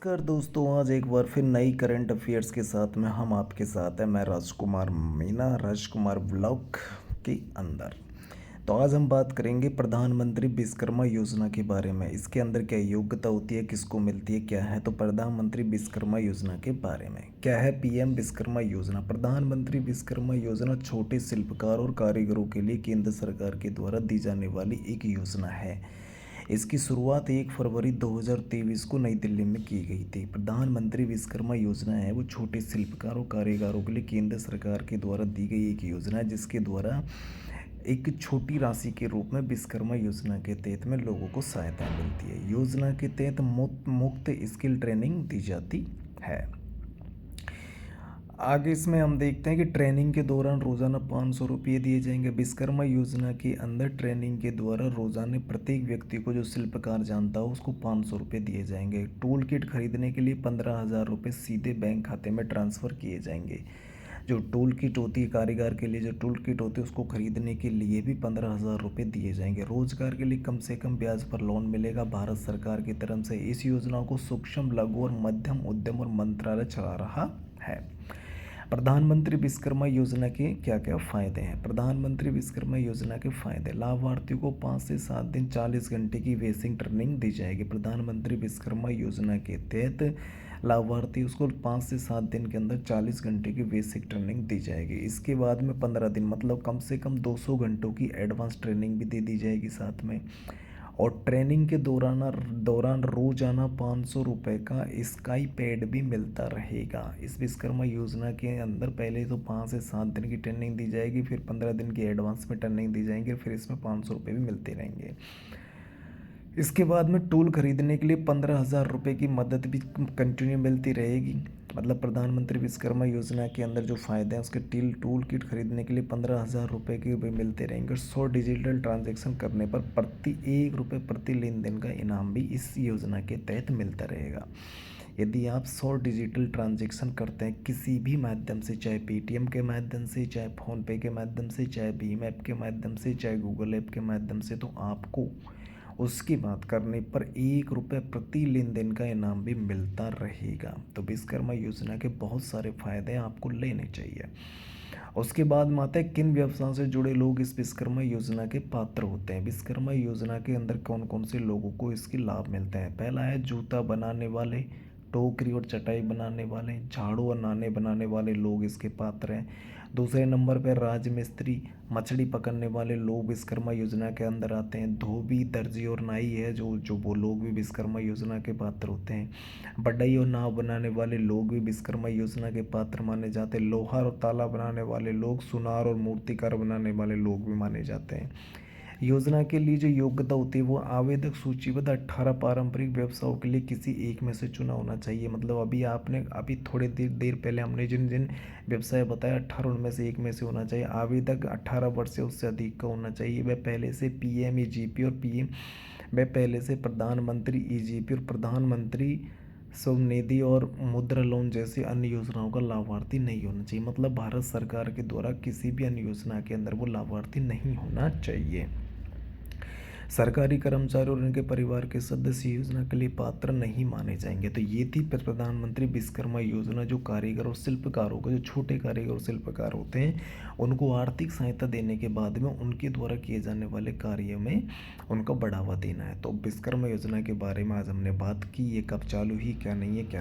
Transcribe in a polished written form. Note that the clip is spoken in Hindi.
नमस्कार दोस्तों, आज एक बार फिर नई करंट अफेयर्स के साथ में हम आपके साथ हैं। मैं राजकुमार मीना, राजकुमार ब्लॉग के अंदर। तो आज हम बात करेंगे प्रधानमंत्री विश्वकर्मा योजना के बारे में। इसके अंदर क्या योग्यता होती है, किसको मिलती है, क्या है। तो प्रधानमंत्री विश्वकर्मा योजना के बारे में क्या है। पीएम विश्वकर्मा योजना। प्रधानमंत्री विश्वकर्मा योजना छोटे शिल्पकार और कारीगरों के लिए केंद्र सरकार के द्वारा दी जाने वाली एक योजना है। इसकी शुरुआत 1 फरवरी 2023 को नई दिल्ली में की गई थी। प्रधानमंत्री विश्वकर्मा योजना है वो छोटे शिल्पकारों कारीगरों के लिए केंद्र सरकार के द्वारा दी गई एक योजना है, जिसके द्वारा एक छोटी राशि के रूप में विश्वकर्मा योजना के तहत में लोगों को सहायता मिलती है। योजना के तहत मुफ्त स्किल ट्रेनिंग दी जाती है। आगे इसमें हम देखते हैं कि ट्रेनिंग के दौरान रोज़ाना 500 रुपये दिए जाएंगे। विश्वकर्मा योजना के अंदर ट्रेनिंग के द्वारा रोज़ाना प्रत्येक व्यक्ति को जो शिल्पकार जानता हो उसको 500 रुपये दिए जाएंगे। टूल किट खरीदने के लिए 15,000 रुपये सीधे बैंक खाते में ट्रांसफ़र किए जाएंगे। जो टूल किट होती है कारीगर के लिए, जो टूल किट होती है उसको खरीदने के लिए भी 15,000 रुपये दिए जाएंगे। रोजगार के लिए कम से कम ब्याज पर लोन मिलेगा भारत सरकार की तरफ से। इस योजना को सूक्ष्म लघु और मध्यम उद्यम और मंत्रालय चला रहा है। प्रधानमंत्री विश्वकर्मा योजना के क्या क्या फ़ायदे हैं। प्रधानमंत्री विश्वकर्मा योजना के फ़ायदे। लाभार्थियों को 5 से 7 दिन 40 घंटे की बेसिक ट्रेनिंग दी जाएगी। प्रधानमंत्री विश्वकर्मा योजना के तहत लाभार्थी उसको 5 से 7 दिन के अंदर 40 घंटे की बेसिक ट्रेनिंग दी जाएगी। इसके बाद में 15 दिन मतलब कम से कम 200 घंटों की एडवांस ट्रेनिंग भी दे दी जाएगी साथ में। और ट्रेनिंग के दौरान रोजाना 500 रुपये का स्काई पैड भी मिलता रहेगा। इस विश्वकर्मा योजना के अंदर पहले तो 5 से 7 दिन की ट्रेनिंग दी जाएगी, फिर 15 दिन की एडवांस में ट्रेनिंग दी जाएगी, फिर इसमें 500 रुपये भी मिलते रहेंगे। इसके बाद में टूल खरीदने के लिए 15,000 रुपये की मदद भी कंटिन्यू मिलती रहेगी। मतलब प्रधानमंत्री विश्वकर्मा योजना के अंदर जो फ़ायदे हैं उसके टूल किट खरीदने के लिए 15,000 रुपये के भी मिलते रहेंगे। 100 डिजिटल ट्रांजैक्शन करने पर प्रति ₹1 प्रति लेन देन का इनाम भी इस योजना के तहत मिलता रहेगा। यदि आप 100 डिजिटल ट्रांजैक्शन करते हैं किसी भी माध्यम से, चाहे पेटीएम के माध्यम से, चाहे फ़ोनपे के माध्यम से, चाहे भीम ऐप के माध्यम से, चाहे गूगल ऐप के माध्यम से, तो आपको उसकी बात करने पर ₹1 प्रति लेन देन का इनाम भी मिलता रहेगा। तो विश्वकर्मा योजना के बहुत सारे फायदे आपको लेने चाहिए। उसके बाद में आता है किन व्यवसायों से जुड़े लोग इस विश्वकर्मा योजना के पात्र होते हैं। विश्वकर्मा योजना के अंदर कौन कौन से लोगों को इसके लाभ मिलते हैं। पहला है जूता बनाने वाले, टोकरी और चटाई बनाने वाले, झाड़ू और नाने बनाने वाले लोग इसके पात्र हैं। दूसरे नंबर पर राजमिस्त्री, मछली पकड़ने वाले लोग विश्वकर्मा योजना के अंदर आते हैं। धोबी, दर्जी और नाई है जो वो लोग भी विश्वकर्मा योजना के पात्र होते हैं। बढ़ई और नाव बनाने वाले लोग भी विश्वकर्मा योजना के पात्र माने जाते हैं। लोहार और ताला बनाने वाले लोग, सुनार और मूर्तिकार बनाने वाले लोग भी माने जाते हैं। योजना के लिए जो योग्यता होती है वो आवेदक सूचीबद्ध 18 पारंपरिक व्यवसायों के लिए किसी एक में से चुना होना चाहिए। मतलब अभी थोड़ी देर पहले हमने जिन जिन व्यवसाय बताया 18 उनमें से एक में से होना चाहिए। आवेदक 18 वर्ष से उससे अधिक का होना चाहिए। वह पहले से पीएम और पीएम वह पहले से प्रधानमंत्री ईजीपी और प्रधानमंत्री स्वनिधि और मुद्रा लोन जैसी अन्य योजनाओं का लाभार्थी नहीं होना चाहिए। मतलब भारत सरकार के द्वारा किसी भी अन्य योजना के अंदर वो लाभार्थी नहीं होना चाहिए। सरकारी कर्मचारी और उनके परिवार के सदस्य योजना के लिए पात्र नहीं माने जाएंगे। तो ये थी प्रधानमंत्री विश्वकर्मा योजना, जो कारीगर और शिल्पकारों को, जो छोटे कारीगर और शिल्पकार होते हैं उनको आर्थिक सहायता देने के बाद में उनके द्वारा किए जाने वाले कार्य में उनको बढ़ावा देना है। तो विश्वकर्मा योजना के बारे में आज हमने बात की। ये कब चालू हुई, क्या नहीं है, क्या नहीं।